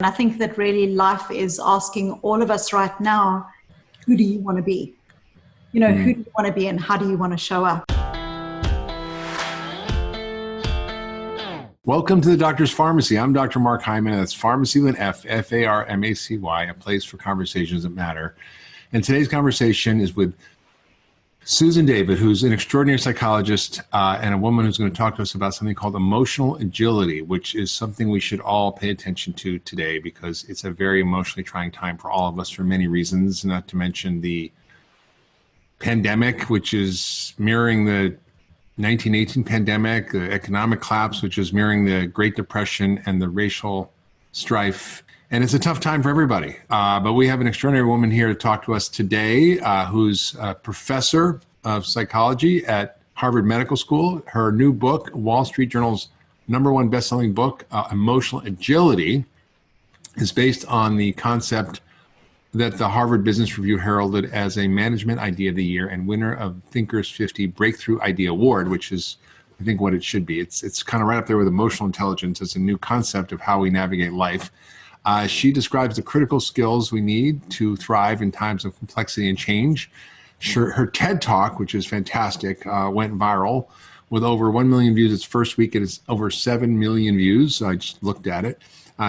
And I think that really life is asking all of us right now, who do you want to be? Who do you want to be and how do you want to show up? Welcome to the Doctor's Pharmacy. I'm Dr. Mark Hyman, and that's Pharmacy with an F, F-A-R-M-A-C-Y, a place for conversations that matter. And today's conversation is with Susan David, who's an extraordinary psychologist and a woman who's going to talk to us about something called emotional agility, which is something we should all pay attention to today because it's a very emotionally trying time for all of us for many reasons, not to mention the pandemic, which is mirroring the 1918 pandemic, the economic collapse, which is mirroring the Great Depression and the racial strife. And it's a tough time for everybody. But we have an extraordinary woman here to talk to us today who's a professor of psychology at Harvard Medical School. Her new book, Wall Street Journal's #1 best-selling book, Emotional Agility, is based on the concept that the Harvard Business Review heralded as a management idea of the year and winner of Thinkers 50 Breakthrough Idea Award, which is, I think, what it should be. It's kind of right up there with emotional intelligence as a new concept of how we navigate life. She describes the critical skills we need to thrive in times of complexity and change. Her TED Talk, which is fantastic, went viral with over 1 million views its first week. It is over 7 million views. I just looked at it.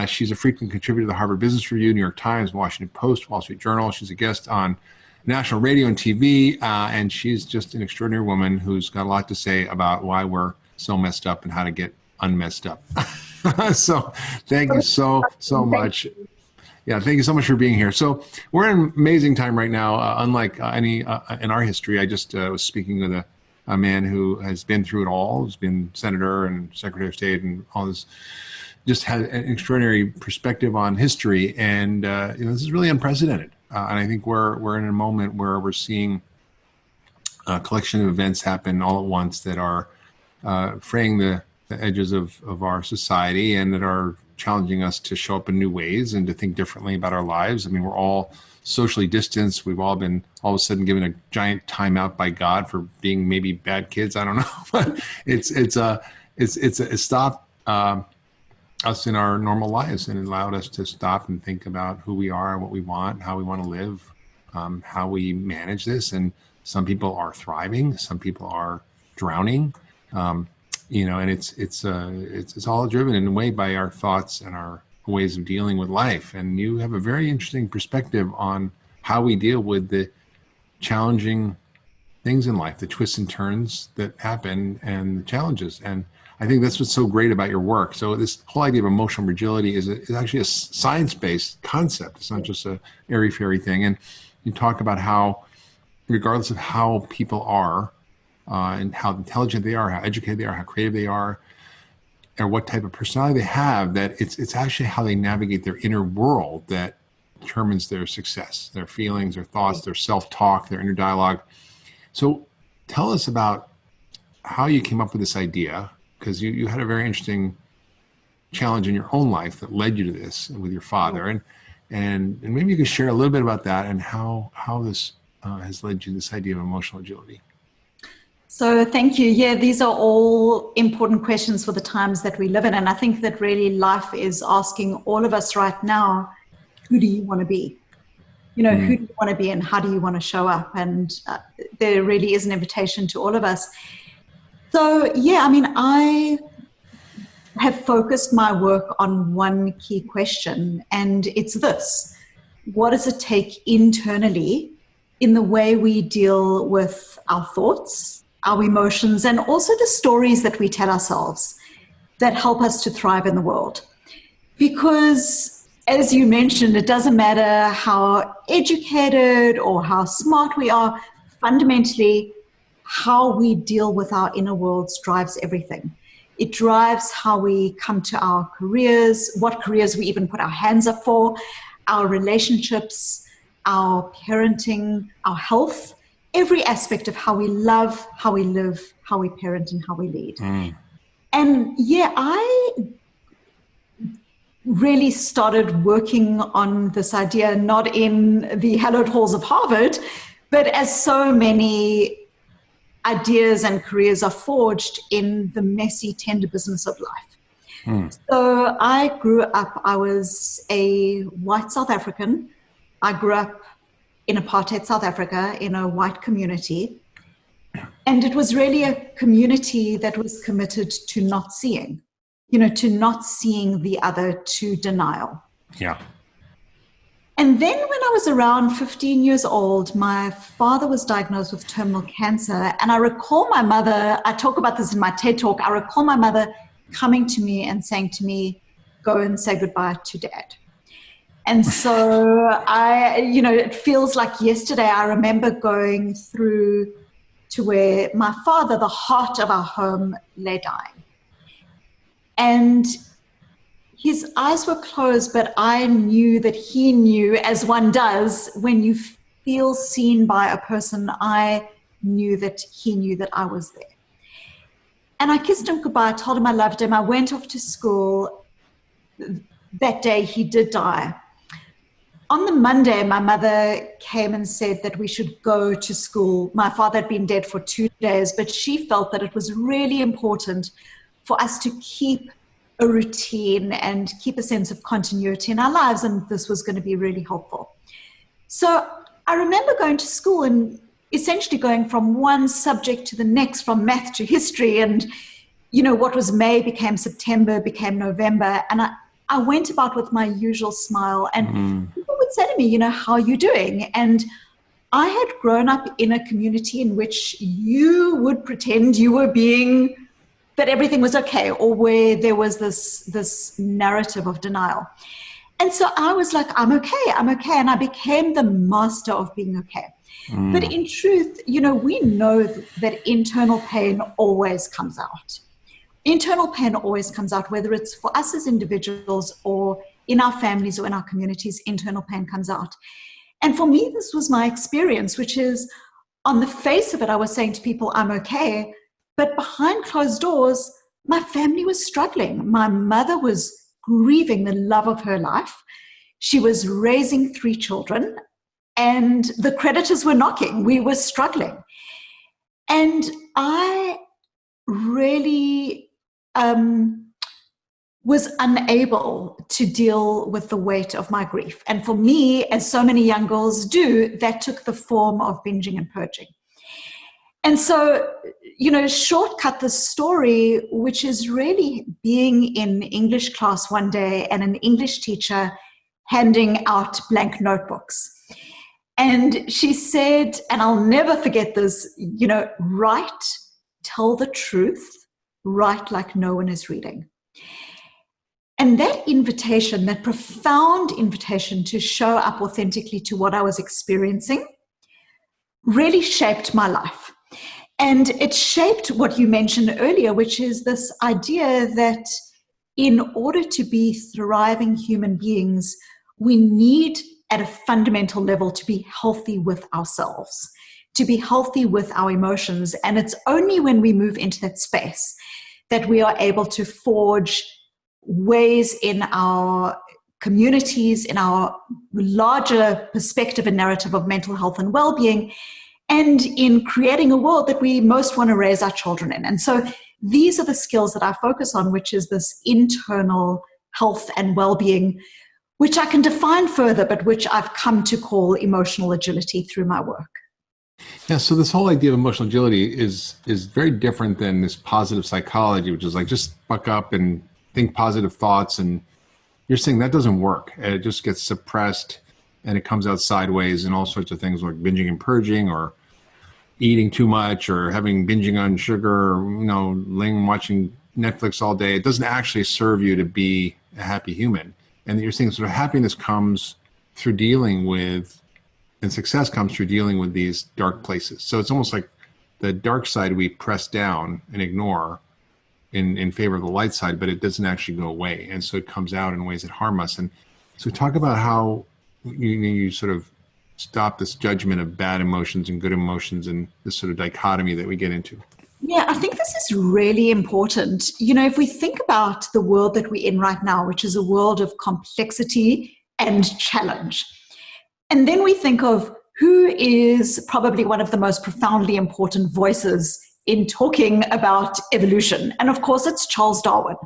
She's a frequent contributor to the Harvard Business Review, New York Times, Washington Post, Wall Street Journal. She's a guest on national radio and TV, and she's just an extraordinary woman who's got a lot to say about why we're so messed up and how to get unmessed up. So thank you so much. Yeah, thank you so much for being here. So we're in an amazing time right now, unlike any in our history. I just was speaking with a man who has been through it all, who's been senator and secretary of state and all this, just had an extraordinary perspective on history. And this is really unprecedented. And I think we're in a moment where we're seeing a collection of events happen all at once that are fraying the edges of our society and that are challenging us to show up in new ways and to think differently about our lives. I mean, we're all socially distanced. We've all been all of a sudden given a giant timeout by God for being maybe bad kids. I don't know, but it's stopped us in our normal lives and allowed us to stop and think about who we are, what we want, how we want to live, how we manage this. And some people are thriving, some people are drowning. And it's all driven in a way by our thoughts and our ways of dealing with life. And you have a very interesting perspective on how we deal with the challenging things in life, the twists and turns that happen and the challenges. And I think that's what's so great about your work. So this whole idea of emotional agility is actually a science-based concept. It's not just a airy-fairy thing. And you talk about how, regardless of how people are, and how intelligent they are, how educated they are, how creative they are, or what type of personality they have, that it's actually how they navigate their inner world that determines their success, their feelings, their thoughts, their self-talk, their inner dialogue. So tell us about how you came up with this idea, because you had a very interesting challenge in your own life that led you to this with your father. And maybe you could share a little bit about that and how this has led you to this idea of emotional agility. So thank you. Yeah, these are all important questions for the times that we live in. And I think that really life is asking all of us right now, who do you want to be? Who do you want to be and how do you want to show up? And there really is an invitation to all of us. So, yeah, I mean, I have focused my work on one key question, and it's this. What does it take internally in the way we deal with our thoughts, our emotions, and also the stories that we tell ourselves that help us to thrive in the world? Because, as you mentioned, it doesn't matter how educated or how smart we are, fundamentally, how we deal with our inner worlds drives everything. It drives how we come to our careers, what careers we even put our hands up for, our relationships, our parenting, our health, every aspect of how we love, how we live, how we parent, and how we lead. And yeah, I really started working on this idea, not in the hallowed halls of Harvard, but as so many ideas and careers are forged in the messy, tender business of life. So I grew up, I was a white South African. I grew up in apartheid South Africa in a white community. And it was really a community that was committed to not seeing, to not seeing the other, to denial. Yeah. And then when I was around 15 years old, my father was diagnosed with terminal cancer. And I recall my mother, I talk about this in my TED Talk, I recall my mother coming to me and saying to me, go and say goodbye to Dad. And so it feels like yesterday I remember going through to where my father, the heart of our home, lay dying. And his eyes were closed, but I knew that he knew, as one does, when you feel seen by a person, I knew that he knew that I was there. And I kissed him goodbye, I told him I loved him. I went off to school. That day he did die. On the Monday, my mother came and said that we should go to school. My father had been dead for 2 days, but she felt that it was really important for us to keep a routine and keep a sense of continuity in our lives, and this was going to be really helpful. So I remember going to school and essentially going from one subject to the next, from math to history, and what was May became September, became November, and I went about with my usual smile, and people would say to me, how are you doing? And I had grown up in a community in which you would pretend you were that everything was okay, or where there was this narrative of denial. And so I was like, I'm okay. And I became the master of being okay. But in truth, we know that internal pain always comes out. Internal pain always comes out, whether it's for us as individuals or in our families or in our communities, internal pain comes out. And for me, this was my experience, which is on the face of it, I was saying to people, I'm okay. But behind closed doors, my family was struggling. My mother was grieving the love of her life. She was raising 3 children, and the creditors were knocking. We were struggling. And I really was unable to deal with the weight of my grief. And for me, as so many young girls do, that took the form of binging and purging. And so, shortcut the story, which is really being in English class one day and an English teacher handing out blank notebooks. And she said, and I'll never forget this, write, tell the truth, write like no one is reading. And that invitation, that profound invitation to show up authentically to what I was experiencing, really shaped my life. And it shaped what you mentioned earlier, which is this idea that in order to be thriving human beings, we need at a fundamental level to be healthy with ourselves, to be healthy with our emotions. And it's only when we move into that space that we are able to forge ways in our communities, in our larger perspective and narrative of mental health and well-being, and in creating a world that we most want to raise our children in. And so these are the skills that I focus on, which is this internal health and well-being, which I can define further, but which I've come to call emotional agility through my work. Yeah, so this whole idea of emotional agility is very different than this positive psychology, which is like just buck up and think positive thoughts. And you're saying that doesn't work. It just gets suppressed and it comes out sideways and all sorts of things like binging and purging or eating too much or having binging on sugar or, laying watching Netflix all day. It doesn't actually serve you to be a happy human. And you're saying sort of happiness comes through dealing with, and success comes through dealing with these dark places. So it's almost like the dark side we press down and ignore in favor of the light side, but it doesn't actually go away. And so it comes out in ways that harm us. And so talk about how you sort of stop this judgment of bad emotions and good emotions and this sort of dichotomy that we get into. Yeah, I think this is really important. If we think about the world that we're in right now, which is a world of complexity and challenge, and then we think of who is probably one of the most profoundly important voices in talking about evolution. And of course, it's Charles Darwin.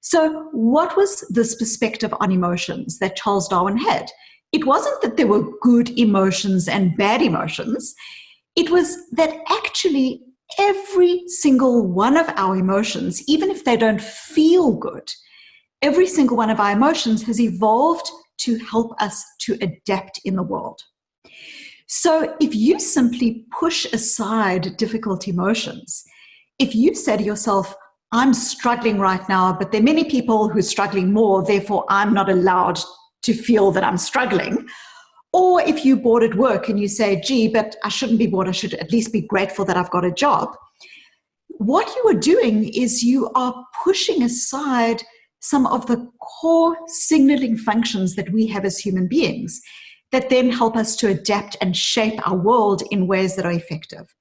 So what was this perspective on emotions that Charles Darwin had? It wasn't that there were good emotions and bad emotions. It was that actually every single one of our emotions, even if they don't feel good, every single one of our emotions has evolved to help us to adapt in the world. So if you simply push aside difficult emotions, if you say to yourself, I'm struggling right now, but there are many people who are struggling more, therefore I'm not allowed to feel that I'm struggling. Or if you're bored at work and you say, gee, but I shouldn't be bored, I should at least be grateful that I've got a job. What you are doing is you are pushing aside some of the core signaling functions that we have as human beings that then help us to adapt and shape our world in ways that are effective.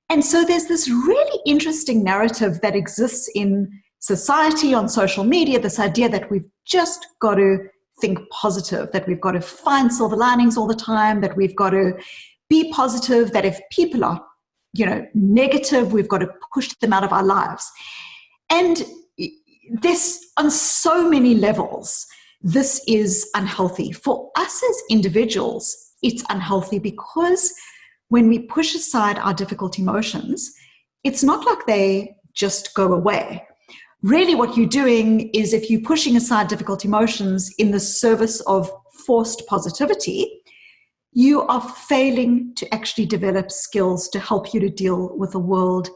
And so there's this really interesting narrative that exists in society, on social media, this idea that we've just got to think positive, that we've got to find silver linings all the time, that we've got to be positive, that if people are, negative, we've got to push them out of our lives. And this, on so many levels, this is unhealthy. For us as individuals, it's unhealthy because when we push aside our difficult emotions, it's not like they just go away. Really what you're doing is, if you're pushing aside difficult emotions in the service of forced positivity, you are failing to actually develop skills to help you to deal with the world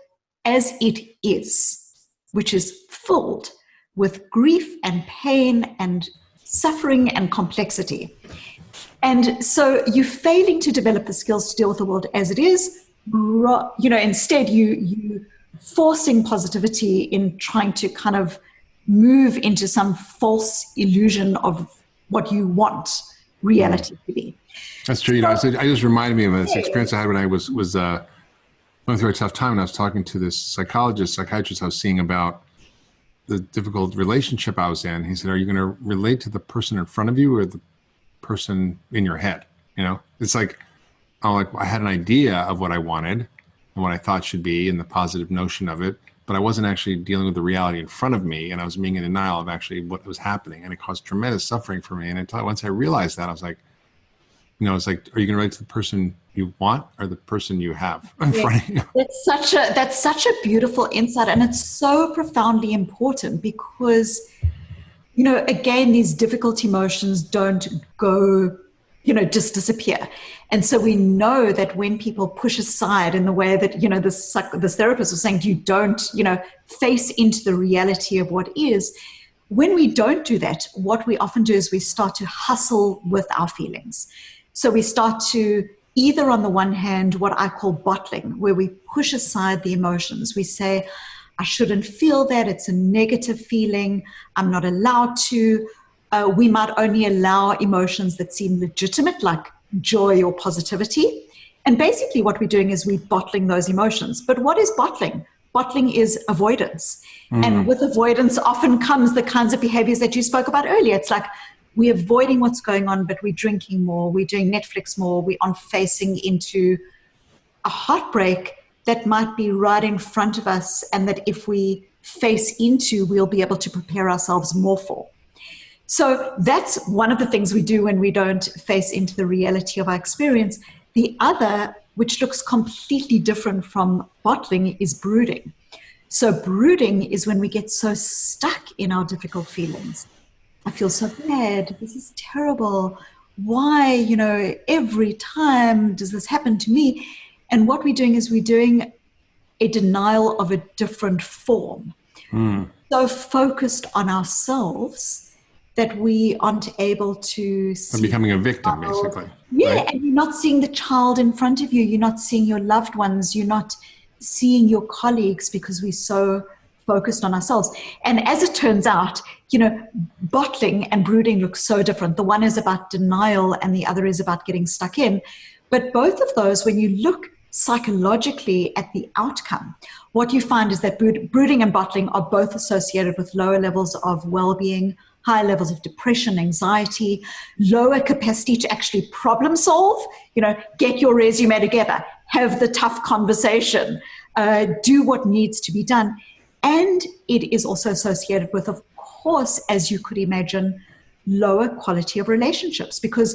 as it is, which is filled with grief and pain and suffering and complexity. And so you're failing to develop the skills to deal with the world as it is. Instead you forcing positivity in trying to kind of move into some false illusion of what you want reality to be. That's true. I just reminded me of this experience I had when I was going through a tough time, and I was talking to this psychiatrist I was seeing about the difficult relationship I was in. He said, are you going to relate to the person in front of you or the person in your head? It's like, I had an idea of what I wanted and what I thought should be and the positive notion of it, but I wasn't actually dealing with the reality in front of me, and I was being in denial of actually what was happening, and it caused tremendous suffering for me. And once I realized that, I was like, it's like, are you going to relate to the person you want or the person you have in front of you? That's such a beautiful insight, and it's so profoundly important because, again, these difficult emotions don't go, just disappear. And so we know that when people push aside in the way that, this therapist was saying, you don't, face into the reality of what is. When we don't do that, what we often do is we start to hustle with our feelings. So we start to either, on the one hand, what I call bottling, where we push aside the emotions. We say, I shouldn't feel that. It's a negative feeling. I'm not allowed to. We might only allow emotions that seem legitimate, like joy or positivity. And basically what we're doing is we're bottling those emotions. But what is bottling? Bottling is avoidance. And with avoidance often comes the kinds of behaviors that you spoke about earlier. It's like we're avoiding what's going on, but we're drinking more, we're doing Netflix more, we aren't facing into a heartbreak that might be right in front of us, and that if we face into, we'll be able to prepare ourselves more for. So that's one of the things we do when we don't face into the reality of our experience. The other, which looks completely different from bottling, is brooding. So brooding is when we get so stuck in our difficult feelings. I feel so bad. This is terrible. Why, every time does this happen to me? And what we're doing is we're doing a denial of a different form. So focused on ourselves that we aren't able to see. Becoming a victim, basically. Yeah, right? And you're not seeing the child in front of you. You're not seeing your loved ones. You're not seeing your colleagues because we're so focused on ourselves. And as it turns out, bottling and brooding look so different. The one is about denial and the other is about getting stuck in. But both of those, when you look psychologically at the outcome, what you find is that brooding and bottling are both associated with lower levels of well-being, higher levels of depression, anxiety, lower capacity to actually problem solve, get your resume together, have the tough conversation, do what needs to be done. And it is also associated with, of course, as you could imagine, lower quality of relationships, because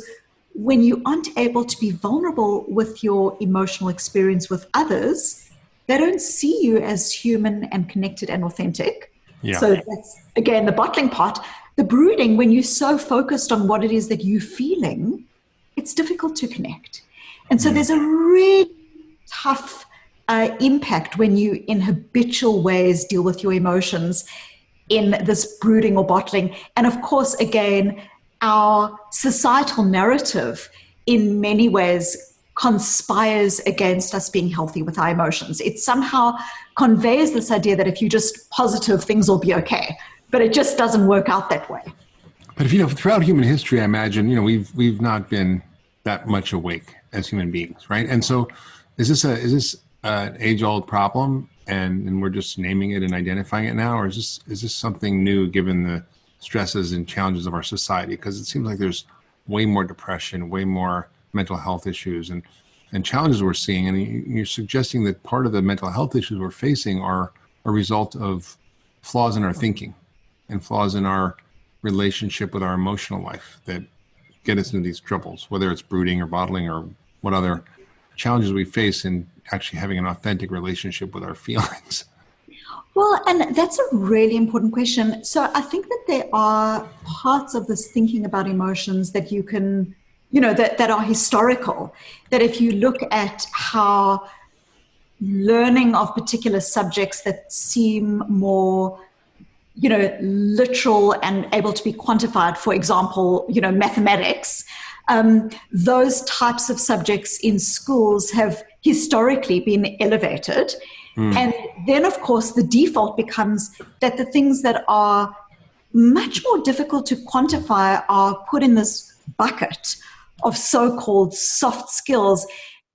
when you aren't able to be vulnerable with your emotional experience with others, they don't see you as human and connected and authentic. Yeah. So that's, again, the bottling part. The brooding, when you're so focused on what it is that you're feeling, it's difficult to connect. And so there's a really tough impact when you, in habitual ways, deal with your emotions in this brooding or bottling. And of course, again, our societal narrative in many ways conspires against us being healthy with our emotions. It somehow conveys this idea that if you're just positive, things will be okay. But it just doesn't work out that way. But if, throughout human history, I imagine, we've not been that much awake as human beings, right? And so is this an age-old problem and we're just naming it and identifying it now? Or is this something new given the stresses and challenges of our society? Because it seems like there's way more depression, way more mental health issues and challenges we're seeing. And you're suggesting that part of the mental health issues we're facing are a result of flaws in our thinking and flaws in our relationship with our emotional life that get us into these troubles, whether it's brooding or bottling or what other challenges we face in actually having an authentic relationship with our feelings. Well, and that's a really important question. So I think that there are parts of this thinking about emotions that you can, that are historical, that if you look at how learning of particular subjects that seem more literal and able to be quantified, for example, mathematics, those types of subjects in schools have historically been elevated. And then, of course, the default becomes that the things that are much more difficult to quantify are put in this bucket of so-called soft skills.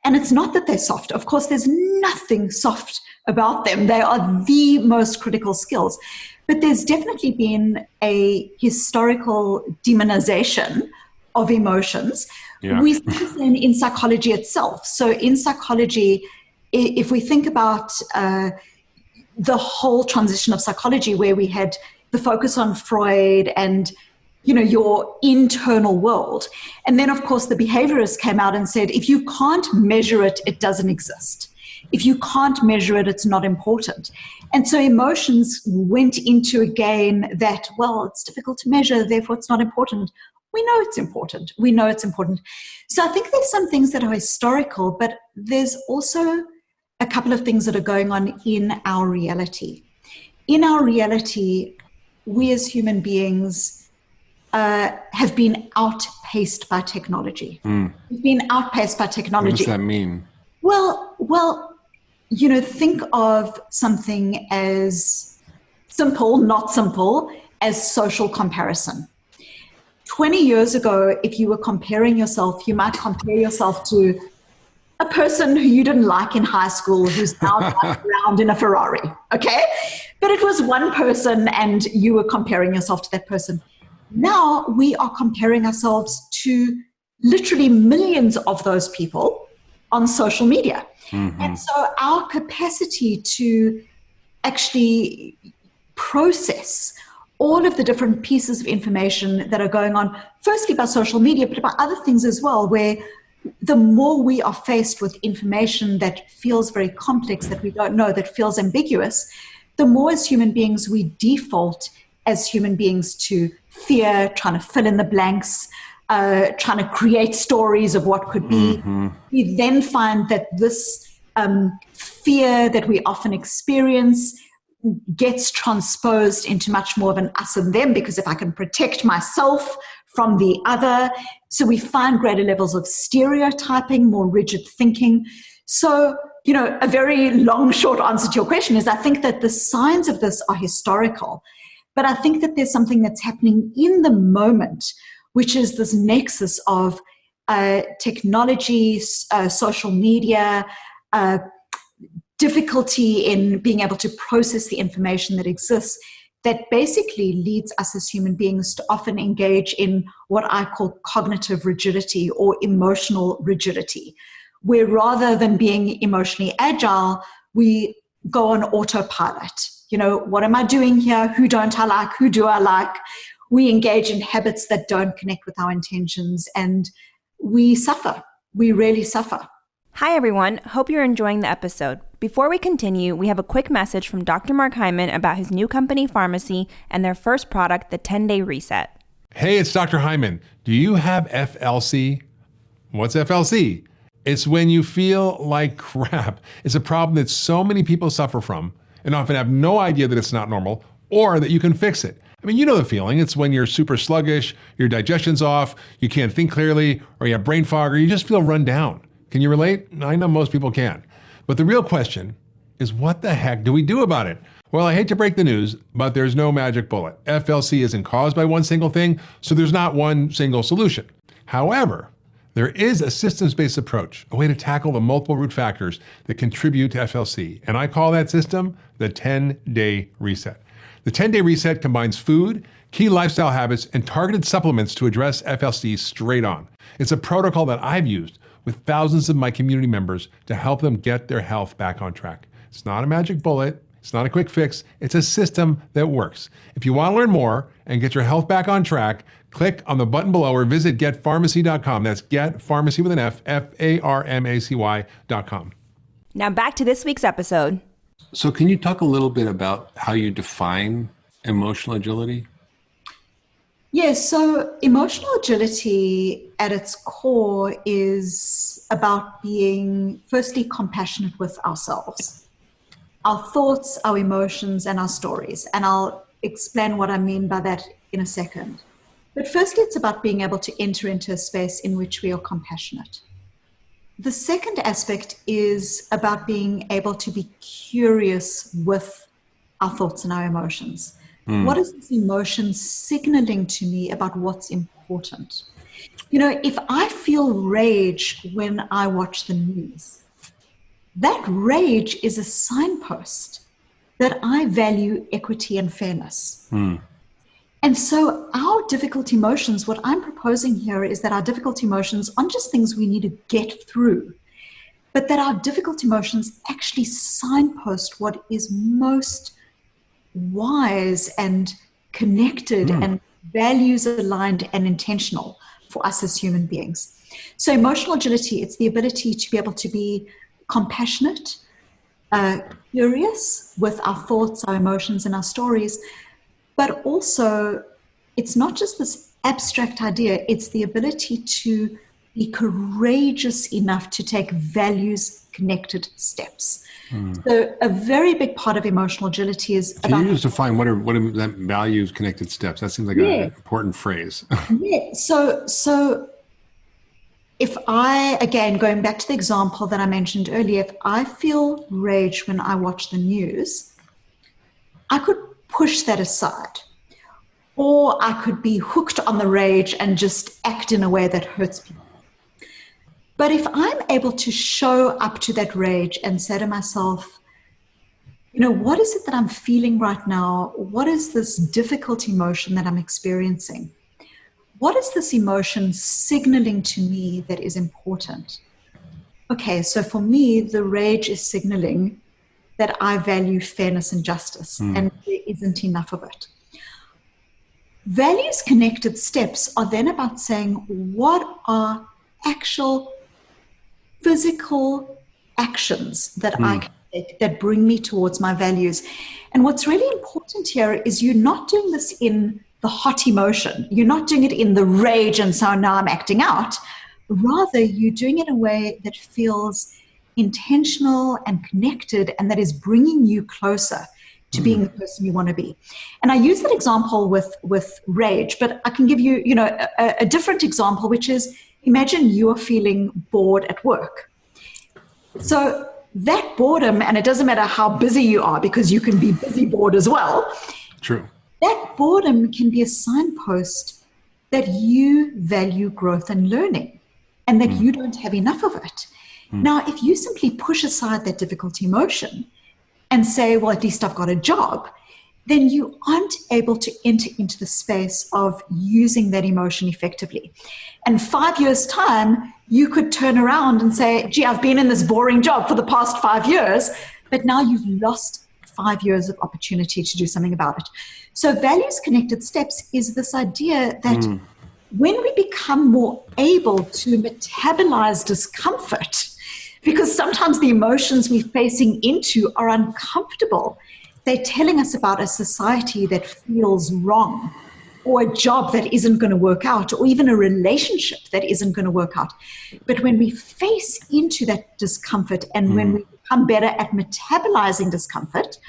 And it's not that they're soft. Of course, there's nothing soft about them. They are the most critical skills. But there's definitely been a historical demonization of emotions. Yeah. We see this in psychology itself. So in psychology, if we think about the whole transition of psychology, where we had the focus on Freud and your internal world, and then of course the behaviorists came out and said, if you can't measure it, it doesn't exist. If you can't measure it, it's not important. And so emotions went into, again, that, well, it's difficult to measure, therefore it's not important. We know it's important. We know it's important. So I think there's some things that are historical, but there's also a couple of things that are going on in our reality. In our reality, we as human beings have been outpaced by technology. We've been outpaced by technology. What does that mean? Well, think of something as simple, not simple, as social comparison. 20 years ago, if you were comparing yourself, you might compare yourself to a person who you didn't like in high school who's now driving around in a Ferrari, okay? But it was one person and you were comparing yourself to that person. Now we are comparing ourselves to literally millions of those people on social media. And so our capacity to actually process all of the different pieces of information that are going on, firstly by social media, but by other things as well, where the more we are faced with information that feels very complex, that we don't know, that feels ambiguous, the more as human beings we default as human beings to fear, trying to fill in the blanks, trying to create stories of what could be. We then find that this fear that we often experience gets transposed into much more of an us and them, because if I can protect myself from the other, so we find greater levels of stereotyping, more rigid thinking. So, a very long, short answer to your question is I think that the signs of this are historical, but I think that there's something that's happening in the moment, which is this nexus of technology, social media, difficulty in being able to process the information that exists, that basically leads us as human beings to often engage in what I call cognitive rigidity or emotional rigidity, where rather than being emotionally agile, we go on autopilot. What am I doing here? Who don't I like? Who do I like? We engage in habits that don't connect with our intentions, and we suffer. We really suffer. Hi, everyone. Hope you're enjoying the episode. Before we continue, we have a quick message from Dr. Mark Hyman about his new company, Farmacy, and their first product, the 10-Day Reset. Hey, it's Dr. Hyman. Do you have FLC? What's FLC? It's when you feel like crap. It's a problem that so many people suffer from and often have no idea that it's not normal or that you can fix it. I mean, you know the feeling. It's when you're super sluggish, your digestion's off, you can't think clearly, or you have brain fog, or you just feel run down. Can you relate? I know most people can. But the real question is, what the heck do we do about it? Well, I hate to break the news, but there's no magic bullet. FLC isn't caused by one single thing, so there's not one single solution. However, there is a systems-based approach, a way to tackle the multiple root factors that contribute to FLC, and I call that system the 10-Day Reset. The 10-Day Reset combines food, key lifestyle habits, and targeted supplements to address FLC straight on. It's a protocol that I've used with thousands of my community members to help them get their health back on track. It's not a magic bullet. It's not a quick fix. It's a system that works. If you want to learn more and get your health back on track, click on the button below or visit getfarmacy.com. That's getfarmacy with an F, Farmacy.com. Now back to this week's episode. So can you talk a little bit about how you define emotional agility? Yes, so emotional agility at its core is about being, firstly, compassionate with ourselves, our thoughts, our emotions, and our stories. And I'll explain what I mean by that in a second. But firstly, it's about being able to enter into a space in which we are compassionate. The second aspect is about being able to be curious with our thoughts and our emotions. What is this emotion signaling to me about what's important? If I feel rage when I watch the news, that rage is a signpost that I value equity and fairness. And so our difficult emotions, what I'm proposing here is that our difficult emotions aren't just things we need to get through, but that our difficult emotions actually signpost what is most wise and connected and values aligned and intentional for us as human beings. So emotional agility, it's the ability to be able to be compassionate, curious with our thoughts, our emotions, and our stories, but also it's not just this abstract idea, it's the ability to be courageous enough to take values-connected steps. So a very big part of emotional agility is about... Can you just define what are that values-connected steps? That seems like an important phrase. So if I, again, going back to the example that I mentioned earlier, if I feel rage when I watch the news, I could push that aside. Or I could be hooked on the rage and just act in a way that hurts people. But if I'm able to show up to that rage and say to myself, what is it that I'm feeling right now? What is this difficult emotion that I'm experiencing? What is this emotion signaling to me that is important? Okay, so for me, the rage is signaling that I value fairness and justice, and there isn't enough of it. Values-connected steps are then about saying, what are actual physical actions that I can take that bring me towards my values? And what's really important here is you're not doing this in the hot emotion. You're not doing it in the rage and so now I'm acting out. Rather, you're doing it in a way that feels intentional and connected and that is bringing you closer to being the person you want to be. And I use that example with rage, but I can give you, a different example, which is, imagine you are feeling bored at work. So that boredom, and it doesn't matter how busy you are because you can be busy bored as well. True. That boredom can be a signpost that you value growth and learning and that you don't have enough of it. Now, if you simply push aside that difficult emotion and say, well, at least I've got a job, then you aren't able to enter into the space of using that emotion effectively. And 5 years' time, you could turn around and say, gee, I've been in this boring job for the past 5 years, but now you've lost 5 years of opportunity to do something about it. So values connected steps is this idea that when we become more able to metabolize discomfort, because sometimes the emotions we're facing into are uncomfortable, they're telling us about a society that feels wrong, or a job that isn't going to work out, or even a relationship that isn't going to work out. But when we face into that discomfort and when we become better at metabolizing discomfort,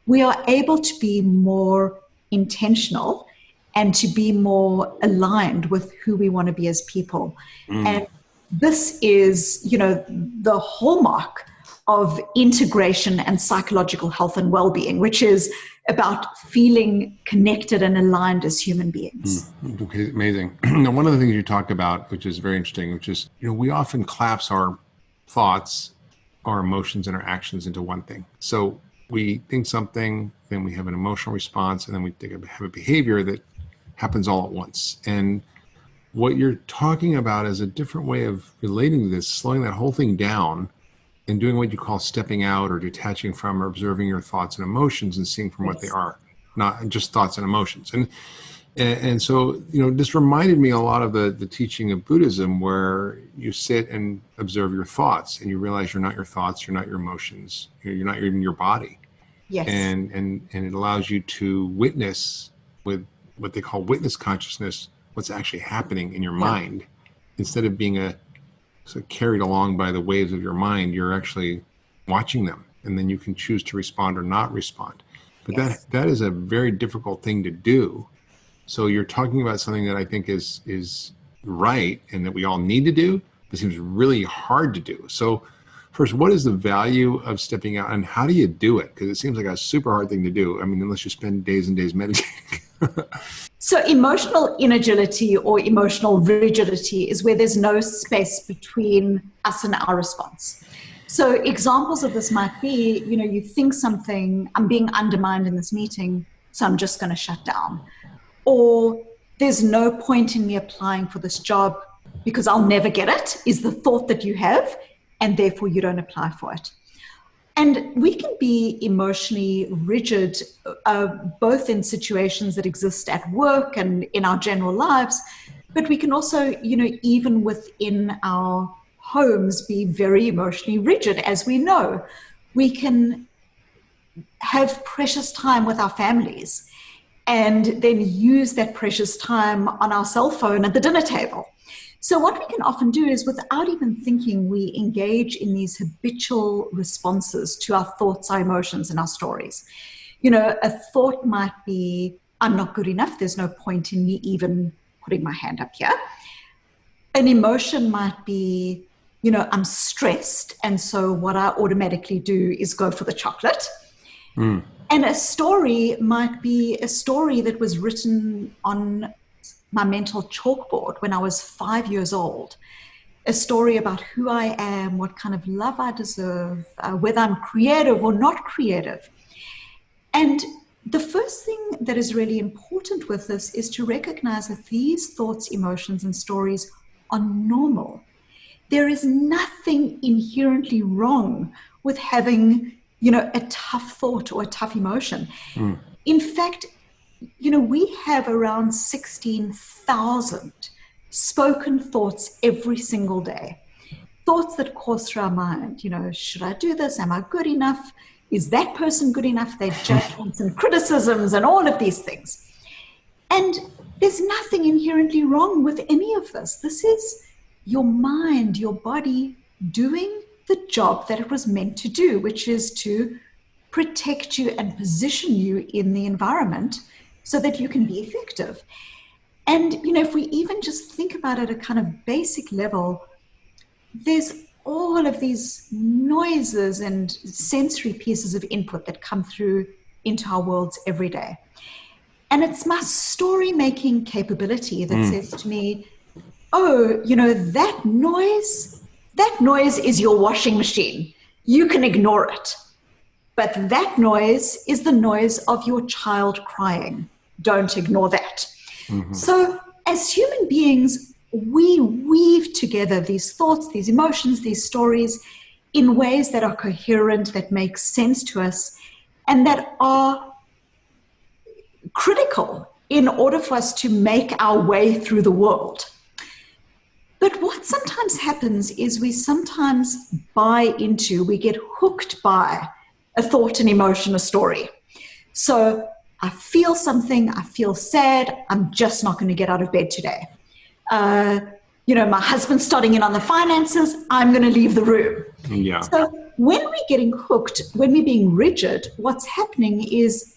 we are able to be more intentional and to be more aligned with who we want to be as people. And this is, the hallmark of integration and psychological health and well-being, which is about feeling connected and aligned as human beings. Okay, amazing. Now, one of the things you talked about, which is very interesting, which is, we often collapse our thoughts, our emotions, and our actions into one thing. So we think something, then we have an emotional response, and then we have a behavior that happens all at once. And what you're talking about is a different way of relating to this, slowing that whole thing down and doing what you call stepping out or detaching from or observing your thoughts and emotions and seeing from what they are, not just thoughts and emotions. And so, this reminded me a lot of the teaching of Buddhism, where you sit and observe your thoughts and you realize you're not your thoughts, you're not your emotions, you're not even your body. Yes. And it allows you to witness with what they call witness consciousness, what's actually happening in your mind, instead of being carried along by the waves of your mind. You're actually watching them, and then you can choose to respond or not respond. But that is a very difficult thing to do. So you're talking about something that I think is right and that we all need to do, but seems really hard to do. So first, what is the value of stepping out, and how do you do it? Because it seems like a super hard thing to do. I mean, unless you spend days and days meditating. So emotional inagility or emotional rigidity is where there's no space between us and our response. So examples of this might be, you think something, I'm being undermined in this meeting, so I'm just going to shut down. Or there's no point in me applying for this job because I'll never get it, is the thought that you have, and therefore you don't apply for it. And we can be emotionally rigid, both in situations that exist at work and in our general lives, but we can also, even within our homes, be very emotionally rigid. As we know, we can have precious time with our families and then use that precious time on our cell phone at the dinner table. So what we can often do is, without even thinking, we engage in these habitual responses to our thoughts, our emotions, and our stories. A thought might be, I'm not good enough. There's no point in me even putting my hand up here. An emotion might be, I'm stressed. And so what I automatically do is go for the chocolate. And a story might be a story that was written on my mental chalkboard when I was 5 years old, a story about who I am, what kind of love I deserve, whether I'm creative or not creative. And the first thing that is really important with this is to recognize that these thoughts, emotions, and stories are normal. There is nothing inherently wrong with having, a tough thought or a tough emotion. In fact, we have around 16,000 spoken thoughts every single day. Thoughts that course through our mind. Should I do this? Am I good enough? Is that person good enough? Their judgments and criticisms and all of these things. And there's nothing inherently wrong with any of this. This is your mind, your body doing the job that it was meant to do, which is to protect you and position you in the environment so that you can be effective. And, if we even just think about it at a kind of basic level, there's all of these noises and sensory pieces of input that come through into our worlds every day. And it's my story-making capability that says to me, oh, that noise is your washing machine. You can ignore it. But that noise is the noise of your child crying. Don't ignore that. So as human beings, we weave together these thoughts, these emotions, these stories in ways that are coherent, that make sense to us. and that are critical in order for us to make our way through the world. But what sometimes happens is we sometimes we get hooked by a thought, an emotion, a story. So I feel something, I feel sad, I'm just not going to get out of bed today. My husband's starting in on the finances, I'm going to leave the room. Yeah. So when we're getting hooked, when we're being rigid, what's happening is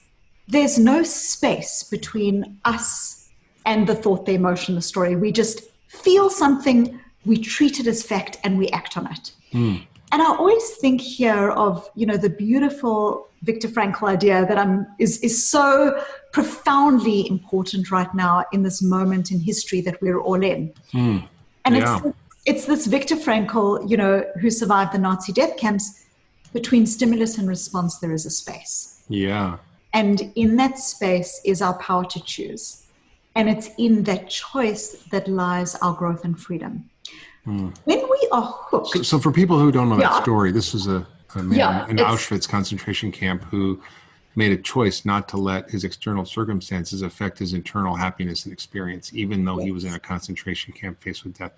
there's no space between us and the thought, the emotion, the story. We just feel something, we treat it as fact, and we act on it. And I always think here of, the beautiful Viktor Frankl idea that is so profoundly important right now in this moment in history that we're all in. And it's this Viktor Frankl, who survived the Nazi death camps. Between stimulus and response, there is a space. Yeah. And in that space is our power to choose. And it's in that choice that lies our growth and freedom. When we are hooked. So for people who don't know that story, this was a man in it's Auschwitz concentration camp who made a choice not to let his external circumstances affect his internal happiness and experience, even though he was in a concentration camp faced with death.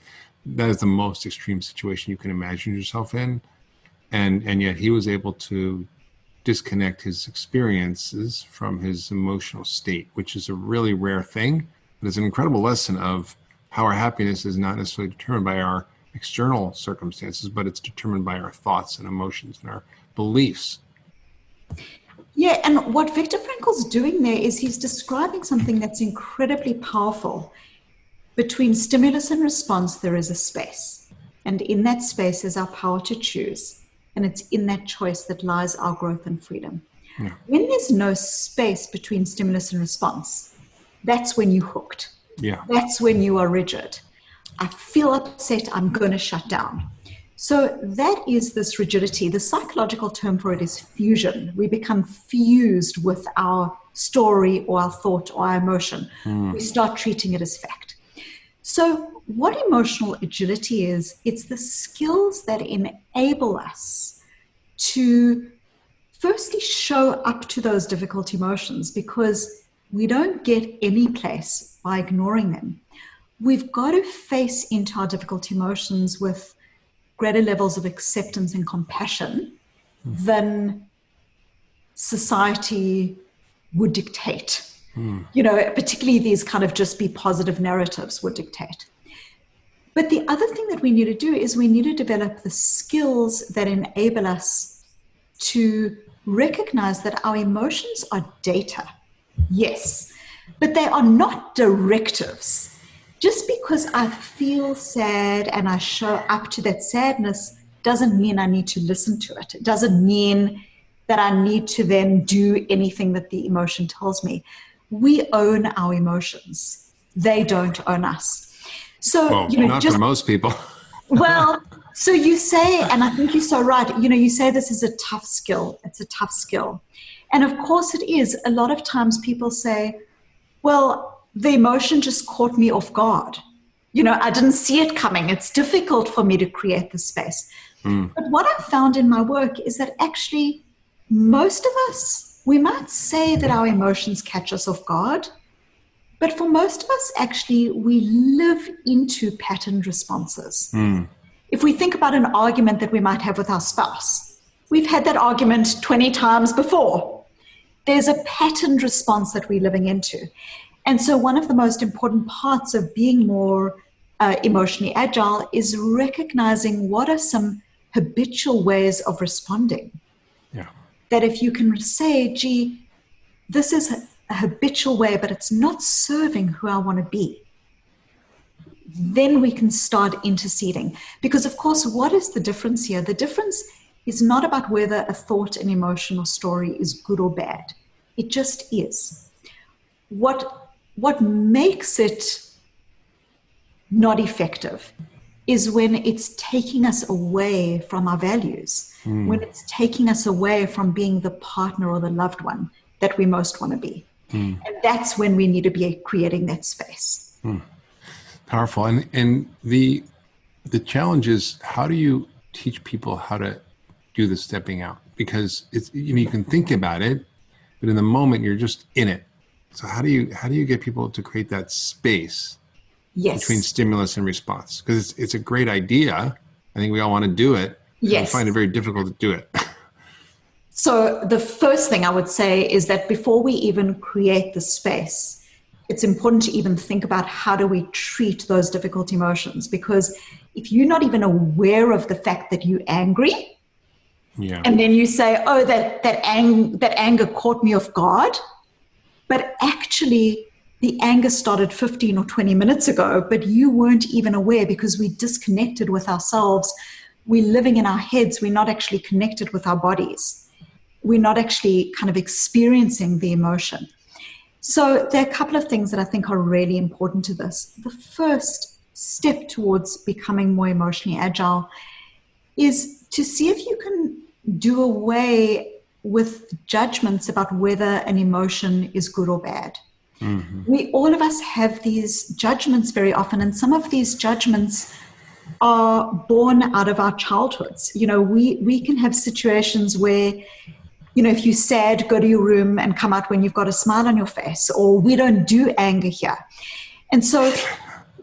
That is the most extreme situation you can imagine yourself in. And yet he was able to disconnect his experiences from his emotional state, which is a really rare thing. But it's an incredible lesson of how our happiness is not necessarily determined by our external circumstances, but it's determined by our thoughts and emotions and our beliefs. Yeah, and what Viktor Frankl's doing there is he's describing something that's incredibly powerful. Between stimulus and response, there is a space. And in that space is our power to choose. And it's in that choice that lies our growth and freedom. Yeah. When there's no space between stimulus and response, that's when you're hooked. Yeah. That's when you are rigid. I feel upset, I'm going to shut down. So that is this rigidity. The psychological term for it is fusion. We become fused with our story or our thought or our emotion. We start treating it as fact. So what emotional agility is, it's the skills that enable us to firstly show up to those difficult emotions, because we don't get any place by ignoring them. We've got to face into our difficult emotions with greater levels of acceptance and compassion than society would dictate. Particularly these kind of just be positive narratives would dictate. But the other thing that we need to do is we need to develop the skills that enable us to recognize that our emotions are data. Yes, but they are not directives. Just because I feel sad and I show up to that sadness doesn't mean I need to listen to it. It doesn't mean that I need to then do anything that the emotion tells me. We own our emotions. They don't own us. So, not for most people. Well, so you say, and I think you're so right, you say this is a tough skill. It's a tough skill. And of course it is. A lot of times people say, well, the emotion just caught me off guard. I didn't see it coming. It's difficult for me to create the space. But what I've found in my work is that actually most of us, we might say that our emotions catch us off guard, but for most of us, actually, we live into patterned responses. If we think about an argument that we might have with our spouse, we've had that argument 20 times before. There's a patterned response that we're living into. And so one of the most important parts of being more emotionally agile is recognizing what are some habitual ways of responding. Yeah. That if you can say, gee, this is a habitual way, but it's not serving who I want to be, then we can start interceding. Because, of course, what is the difference here? The difference is not about whether a thought, an emotion, or story is good or bad. It just is. What makes it not effective is when it's taking us away from our values, when it's taking us away from being the partner or the loved one that we most want to be. And that's when we need to be creating that space. Powerful. And the challenge is, how do you teach people how to do the stepping out? because it's, you can think about it, but in the moment you're just in it. So how do you get people to create that space between stimulus and response? Because it's a great idea. I think we all want to do it. Yes. We find it very difficult to do it. So the first thing I would say is that before we even create the space, it's important to even think about how do we treat those difficult emotions? Because if you're not even aware of the fact that you're angry, and then you say, oh, that anger caught me off guard, but actually the anger started 15 or 20 minutes ago, but you weren't even aware because we disconnected with ourselves. We're living in our heads. We're not actually connected with our bodies. We're not actually kind of experiencing the emotion. So there are a couple of things that I think are really important to this. The first step towards becoming more emotionally agile is to see if you can do away with judgments about whether an emotion is good or bad. All of us have these judgments very often, and some of these judgments are born out of our childhoods. We can have situations where, if you're sad, go to your room and come out when you've got a smile on your face, or we don't do anger here. And so,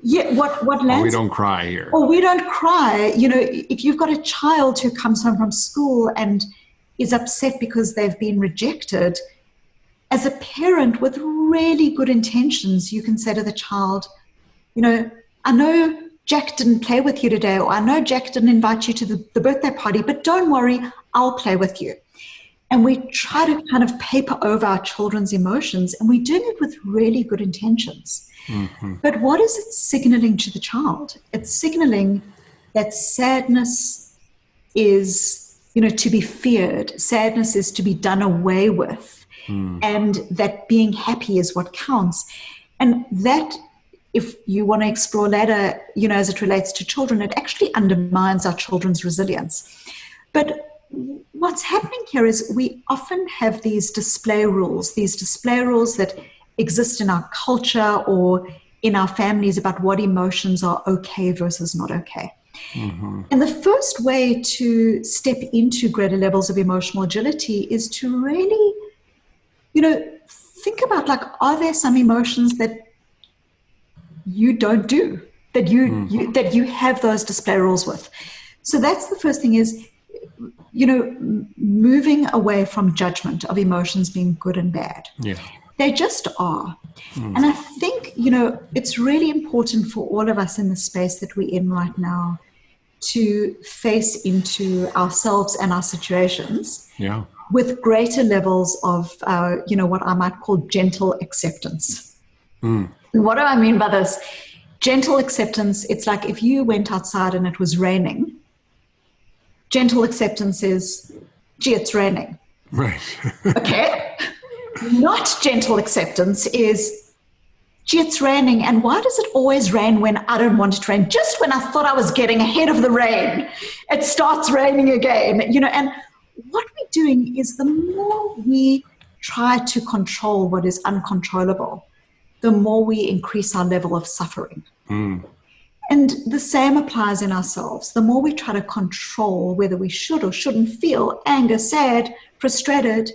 what lands... Or we don't cry here. Or we don't cry. If you've got a child who comes home from school and is upset because they've been rejected, as a parent with really good intentions, you can say to the child, I know Jack didn't play with you today, or I know Jack didn't invite you to the birthday party, but don't worry, I'll play with you. And we try to kind of paper over our children's emotions, and we're doing it with really good intentions. But what is it signaling to the child? It's signaling that sadness is, to be feared. Sadness is to be done away with. And that being happy is what counts. And that, if you want to explore later, as it relates to children, it actually undermines our children's resilience. But what's happening here is we often have these display rules that exist in our culture or in our families about what emotions are okay versus not okay. And the first way to step into greater levels of emotional agility is to really, think about, are there some emotions that you don't do, that you have those display rules with? So that's the first thing is, moving away from judgment of emotions being good and bad. They just are. And I think, it's really important for all of us in the space that we're in right now to face into ourselves and our situations with greater levels of, what I might call gentle acceptance. What do I mean by this? Gentle acceptance, it's like if you went outside and it was raining, gentle acceptance is, gee, it's raining. Right. Okay? Not gentle acceptance is, gee, it's raining, and why does it always rain when I don't want it to rain? Just when I thought I was getting ahead of the rain, it starts raining again. And what we're doing is the more we try to control what is uncontrollable, the more we increase our level of suffering. And the same applies in ourselves. The more we try to control whether we should or shouldn't feel anger, sad, frustrated,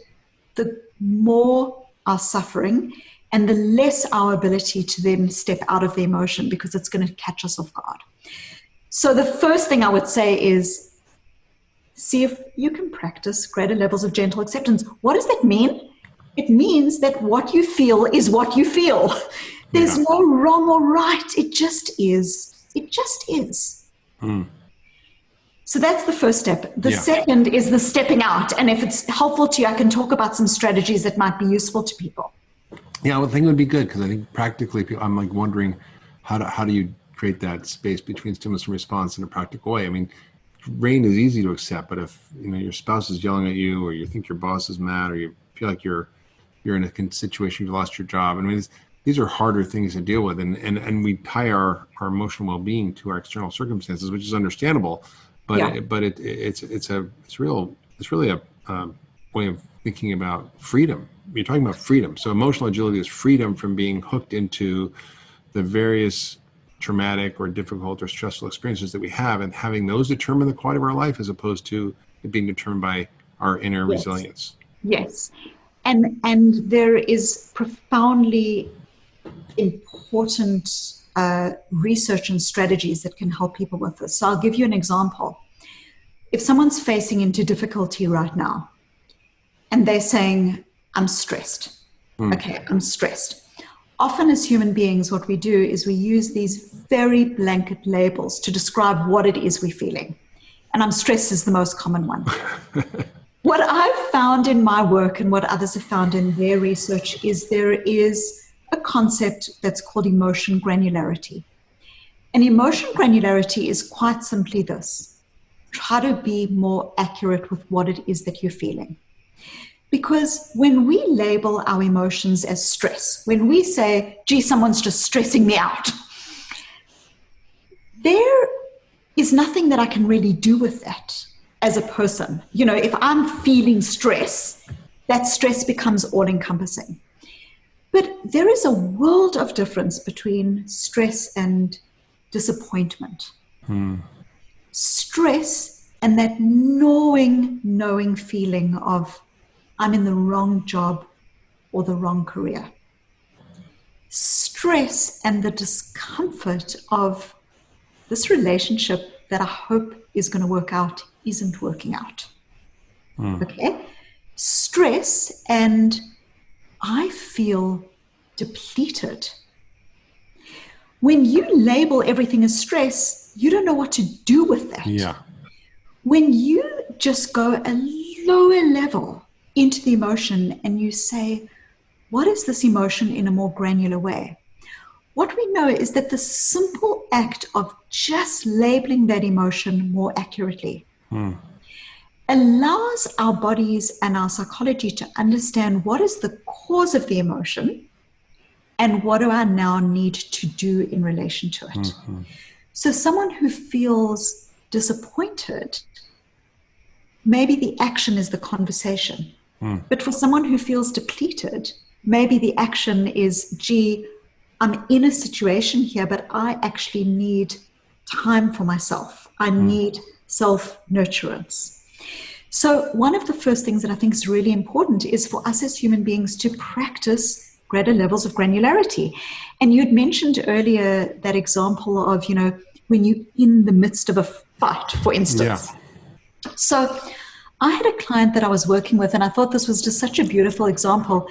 the more our suffering and the less our ability to then step out of the emotion because it's going to catch us off guard. So the first thing I would say is see if you can practice greater levels of gentle acceptance. What does that mean? It means that what you feel is what you feel. There's no wrong or right. It just is. It just is. So that's the first step. The second is the stepping out. And if it's helpful to you, I can talk about some strategies that might be useful to people. Yeah, I think it would be good because I think practically, I'm wondering how do you create that space between stimulus and response in a practical way? I mean, rain is easy to accept, but if your spouse is yelling at you, or you think your boss is mad, or you feel like you're in a situation you've lost your job, I mean, these are harder things to deal with, and we tie our emotional well-being to our external circumstances, which is understandable, but it's really a way of thinking about freedom. You're talking about freedom. So emotional agility is freedom from being hooked into the various traumatic or difficult or stressful experiences that we have, and having those determine the quality of our life as opposed to it being determined by our inner Yes. resilience. Yes. And there is profoundly important research and strategies that can help people with this. So I'll give you an example. If someone's facing into difficulty right now and they're saying, I'm stressed. Okay, I'm stressed. Often as human beings, what we do is we use these very blanket labels to describe what it is we're feeling. And I'm stressed is the most common one. What I've found in my work and what others have found in their research is there is a concept that's called emotion granularity. And emotion granularity is quite simply this: try to be more accurate with what it is that you're feeling. Because when we label our emotions as stress, when we say, gee, someone's just stressing me out, there is nothing that I can really do with that as a person. You know, if I'm feeling stress, that stress becomes all-encompassing. But there is a world of difference between stress and disappointment. Stress and that knowing feeling of I'm in the wrong job or the wrong career. Stress and the discomfort of this relationship that I hope is going to work out isn't working out. Okay? Stress and I feel depleted. When you label everything as stress, you don't know what to do with that. Yeah. When you just go a lower level into the emotion and you say, what is this emotion in a more granular way? What we know is that the simple act of just labeling that emotion more accurately allows our bodies and our psychology to understand what is the cause of the emotion and what do I now need to do in relation to it. So someone who feels disappointed, maybe the action is the conversation. But for someone who feels depleted, maybe the action is, gee, I'm in a situation here, but I actually need time for myself. I need self-nurturance. So one of the first things that I think is really important is for us as human beings to practice greater levels of granularity. And you'd mentioned earlier that example of, you know, when you're in the midst of a fight, for instance. Yeah. So I had a client that I was working with, and I thought this was just such a beautiful example.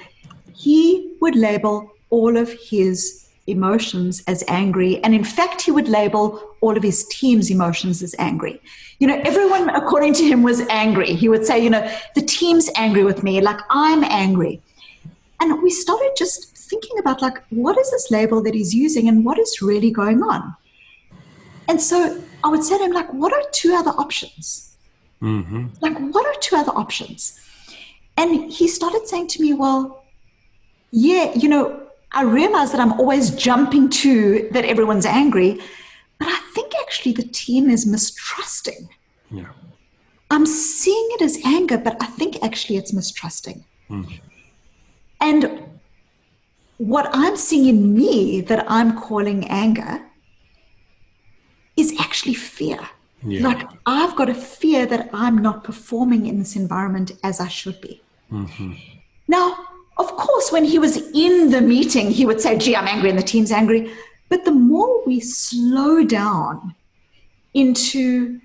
He would label all of his emotions as angry, and in fact, he would label all of his team's emotions as angry. You know, everyone, according to him, was angry. He would say, you know, the team's angry with me, like I'm angry. And we started just thinking about, like, what is this label that he's using and what is really going on? And so I would say to him, like, what are two other options? Like, what are two other options? And he started saying to me, well, yeah, you know, I realize that I'm always jumping to that everyone's angry, but I think actually the team is mistrusting. Yeah. I'm seeing it as anger, but I think actually it's mistrusting. And what I'm seeing in me that I'm calling anger is actually fear. Yeah. Like, I've got a fear that I'm not performing in this environment as I should be. Now, of course, when he was in the meeting, he would say, gee, I'm angry and the team's angry. But the more we slow down into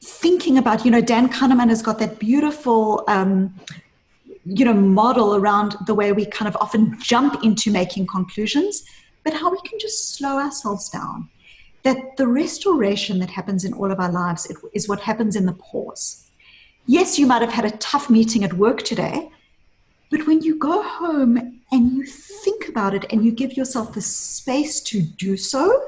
thinking about, you know, Dan Kahneman has got that beautiful, you know, model around the way we kind of often jump into making conclusions, but how we can just slow ourselves down. That the restoration that happens in all of our lives is what happens in the pause. Yes, you might have had a tough meeting at work today, but when you go home and you think about it and you give yourself the space to do so,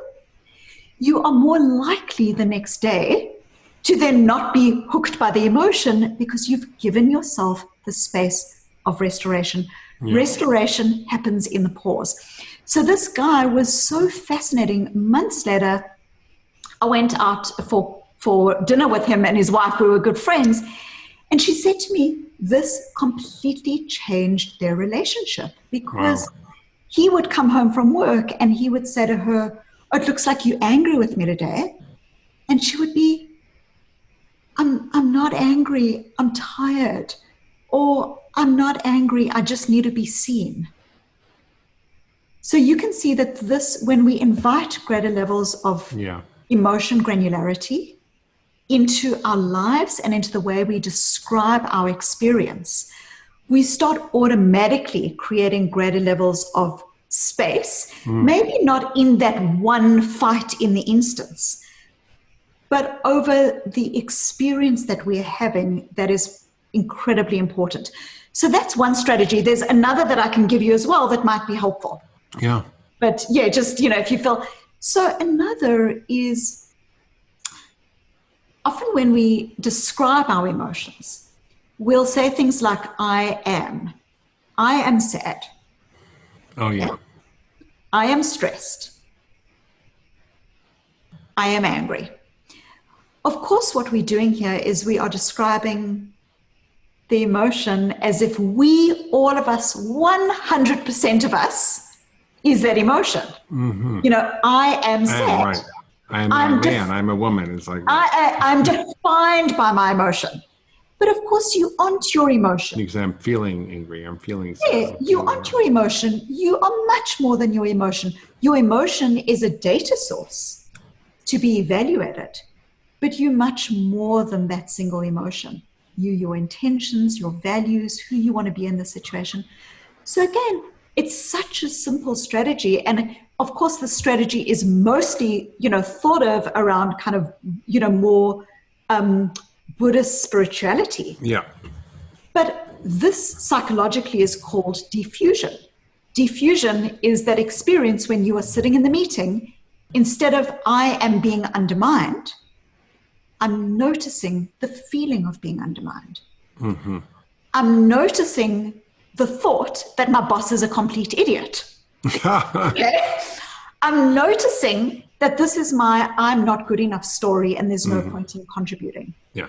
you are more likely the next day to then not be hooked by the emotion because you've given yourself the space of restoration. Yeah. Restoration happens in the pause. So this guy was so fascinating. Months later, I went out for dinner with him and his wife. We were good friends. And she said to me, this completely changed their relationship because he would come home from work and he would say to her, oh, it looks like you're angry with me today. And she would be, I'm not angry. angry, I'm tired. Or I'm not angry, I just need to be seen. So you can see that this, when we invite greater levels of emotion granularity into our lives and into the way we describe our experience, we start automatically creating greater levels of space, maybe not in that one fight in the instance, but over the experience that we're having that is incredibly important. So that's one strategy. There's another that I can give you as well that might be helpful. Yeah. But yeah, just, if you feel. So another is often when we describe our emotions, we'll say things like, I am sad. Oh, yeah. I am stressed. I am angry. Of course, what we're doing here is we are describing the emotion as if we, all of us, 100% of us, is that emotion. Mm-hmm. I am sad. Right. I'm a man. I'm a woman. It's like I'm defined by my emotion. But of course, you aren't your emotion. Because I'm feeling angry. I'm feeling sad. Yeah, you aren't your emotion. You are much more than your emotion. Your emotion is a data source to be evaluated. But you're much more than that single emotion. Your intentions, your values, who you want to be in the situation. So again, it's such a simple strategy. And of course, the strategy is mostly, thought of around kind of, more Buddhist spirituality. Yeah. But this psychologically is called diffusion. Diffusion is that experience when you are sitting in the meeting, instead of I am being undermined, I'm noticing the feeling of being undermined. Mm-hmm. I'm noticing the thought that my boss is a complete idiot. Okay? I'm noticing that this is my I'm not good enough story and there's no point in contributing. Yeah.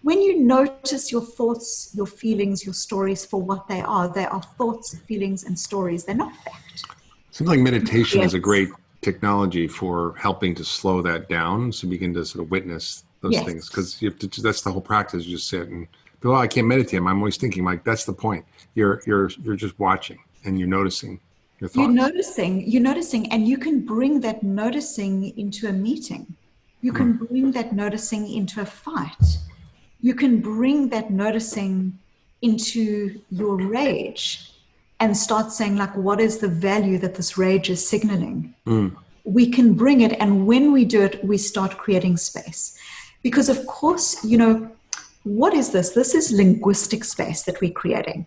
When you notice your thoughts, your feelings, your stories for what they are thoughts, feelings, and stories. They're not fact. Seems like meditation is a great technology for helping to slow that down, so you begin to sort of witness those things. Because you have to, that's the whole practice. You just sit and go, I can't meditate. I'm always thinking, like, that's the point. You're just watching and you're noticing your thoughts. You're noticing, and you can bring that noticing into a meeting. You can bring that noticing into a fight. You can bring that noticing into your rage and start saying, like, what is the value that this rage is signaling? We can bring it, and when we do it, we start creating space. Because, of course, what is this? This is linguistic space that we're creating.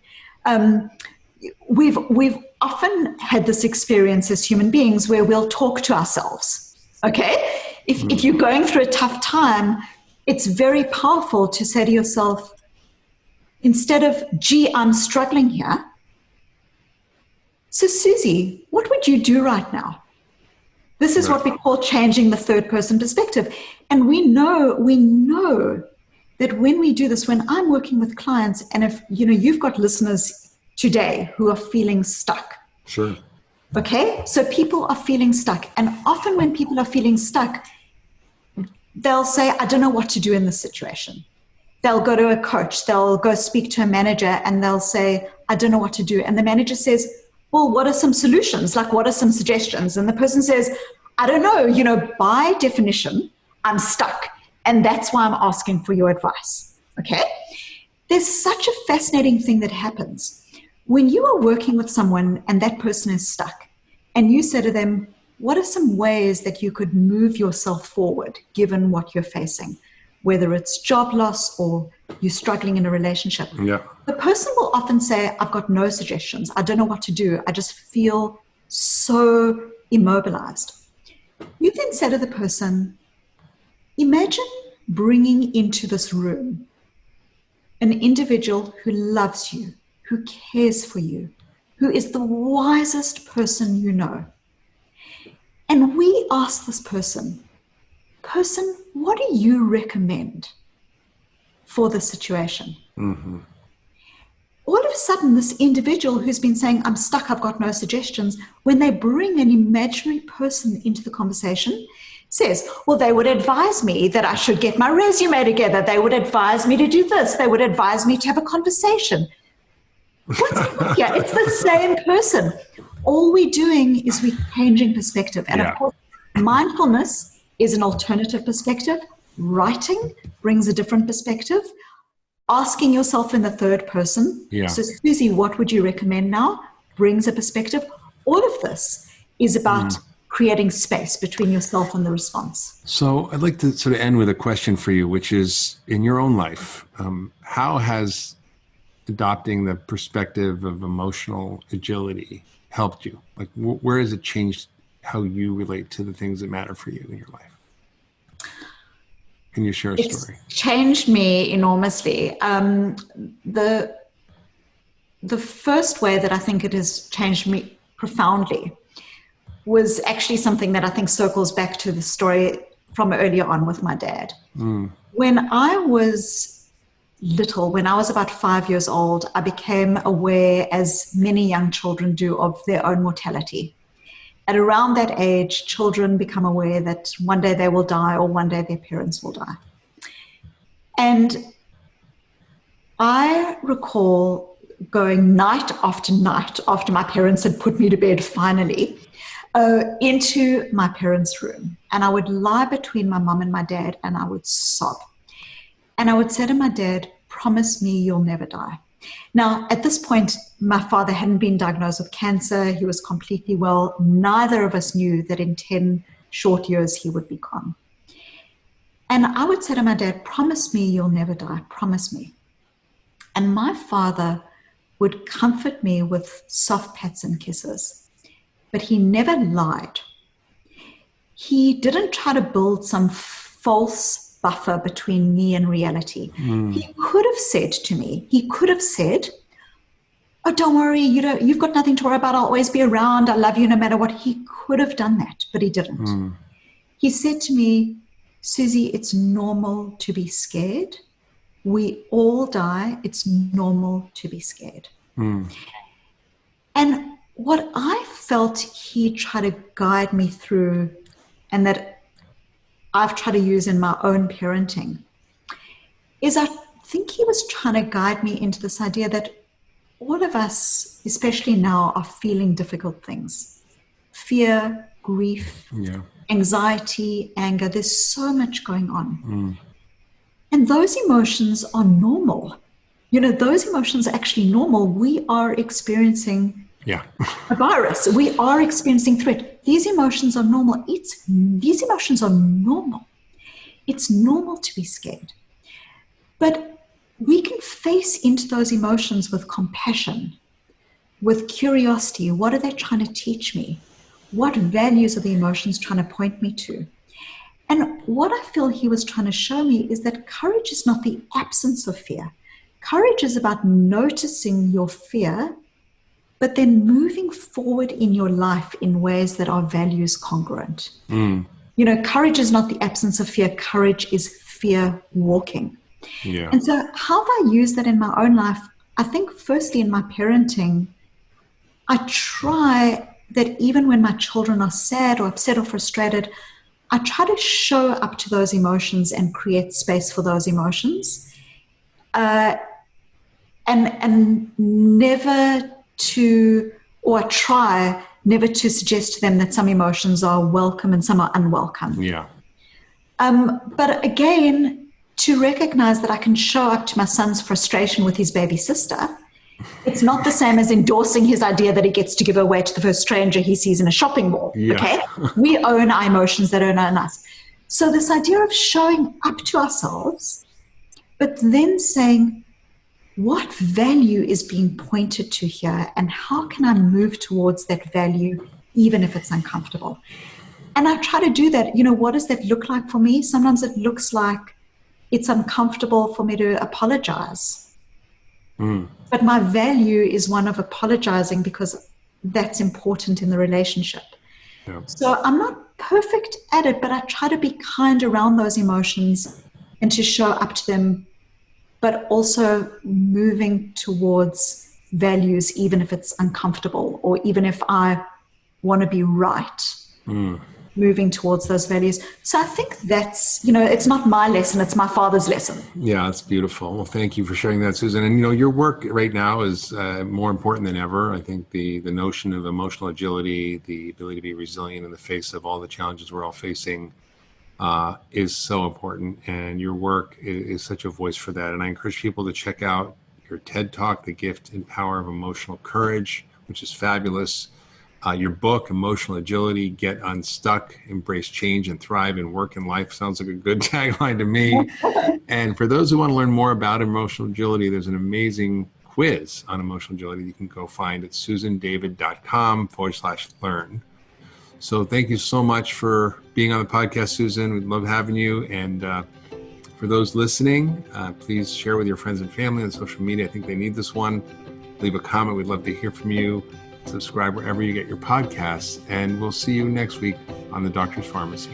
We've often had this experience as human beings where we'll talk to ourselves, okay? If you're going through a tough time, it's very powerful to say to yourself, instead of, gee, I'm struggling here. So Susie, what would you do right now? This is what we call changing the third person perspective. And we know that when we do this, when I'm working with clients, and if you've got listeners today who are feeling stuck. Sure. Okay, so people are feeling stuck. And often when people are feeling stuck, they'll say, I don't know what to do in this situation. They'll go to a coach, they'll go speak to a manager, and they'll say, I don't know what to do. And the manager says, well, what are some solutions? Like, what are some suggestions? And the person says, I don't know, by definition, I'm stuck. And that's why I'm asking for your advice. Okay? There's such a fascinating thing that happens. When you are working with someone and that person is stuck, and you say to them, what are some ways that you could move yourself forward given what you're facing? Whether it's job loss or you're struggling in a relationship. Yeah. The person will often say, I've got no suggestions. I don't know what to do. I just feel so immobilized. You then say to the person, imagine bringing into this room an individual who loves you, who cares for you, who is the wisest person you know. And we ask this person, what do you recommend for the situation? all of a sudden, this individual who's been saying, I'm stuck, I've got no suggestions, when they bring an imaginary person into the conversation, says, well, they would advise me that I should get my resume together. They would advise me to do this. They would advise me to have a conversation. What's happening here? It's the same person. All we're doing is we're changing perspective. And of course, mindfulness is an alternative perspective. Writing brings a different perspective. Asking yourself in the third person. So, Susie, what would you recommend now? Brings a perspective. All of this is about creating space between yourself and the response. So I'd like to sort of end with a question for you, which is, in your own life, how has adopting the perspective of emotional agility helped you? Like, where has it changed how you relate to the things that matter for you in your life? Can you share a story? It's changed me enormously. The first way that I think it has changed me profoundly was actually something that I think circles back to the story from earlier on with my dad. When I was little, when I was about 5 years old, I became aware, as many young children do, of their own mortality. At around that age, children become aware that one day they will die or one day their parents will die. And I recall going night after night after my parents had put me to bed finally, into my parents' room. And I would lie between my mom and my dad and I would sob. And I would say to my dad, promise me you'll never die. Now, at this point, my father hadn't been diagnosed with cancer. He was completely well. Neither of us knew that in 10 short years he would be gone. And I would say to my dad, promise me you'll never die. Promise me. And my father would comfort me with soft pats and kisses. But he never lied. He didn't try to build some false buffer between me and reality. He could have said to me, oh, don't worry, you've got nothing to worry about. I'll always be around. I love you no matter what. He could have done that, but he didn't. He said to me, Susie, it's normal to be scared. We all die. It's normal to be scared. And what I felt he tried to guide me through, and that I've tried to use in my own parenting, is I think he was trying to guide me into this idea that all of us, especially now, are feeling difficult things. Fear, grief, anxiety, anger. There's so much going on. And those emotions are normal. Those emotions are actually normal. We are experiencing a virus. We are experiencing threat. These emotions are normal. These emotions are normal. It's normal to be scared. But we can face into those emotions with compassion, with curiosity. What are they trying to teach me? What values are the emotions trying to point me to? And what I feel he was trying to show me is that courage is not the absence of fear. Courage is about noticing your fear, but then moving forward in your life in ways that are values congruent. Courage is not the absence of fear. Courage is fear walking. And so how have I used that in my own life? I think firstly in my parenting, I try that even when my children are sad or upset or frustrated, I try to show up to those emotions and create space for those emotions. And never to, or try never to suggest to them that some emotions are welcome and some are unwelcome. But again, to recognize that I can show up to my son's frustration with his baby sister. It's not the same as endorsing his idea that he gets to give away to the first stranger he sees in a shopping mall. Okay? We own our emotions that don't own us. So this idea of showing up to ourselves, but then saying, what value is being pointed to here, and how can I move towards that value even if it's uncomfortable? And I try to do that. What does that look like for me? Sometimes it looks like it's uncomfortable for me to apologize. But my value is one of apologizing because that's important in the relationship. So I'm not perfect at it, but I try to be kind around those emotions and to show up to them, but also moving towards values, even if it's uncomfortable, or even if I want to be right. Moving towards those values. So I think that's, it's not my lesson, it's my father's lesson. Yeah, it's beautiful. Well, thank you for sharing that, Susan. And, your work right now is more important than ever. I think the notion of emotional agility, the ability to be resilient in the face of all the challenges we're all facing is so important. And your work is such a voice for that. And I encourage people to check out your TED Talk, The Gift and Power of Emotional Courage, which is fabulous. Your book, Emotional Agility, Get Unstuck, Embrace Change and Thrive in Work and Life. Sounds like a good tagline to me. And for those who want to learn more about emotional agility, there's an amazing quiz on emotional agility you can go find at susandavid.com/learn. So thank you so much for being on the podcast, Susan. We'd love having you. And for those listening, please share with your friends and family on social media. I think they need this one. Leave a comment. We'd love to hear from you. Subscribe wherever you get your podcasts, and we'll see you next week on the Doctor's Pharmacy.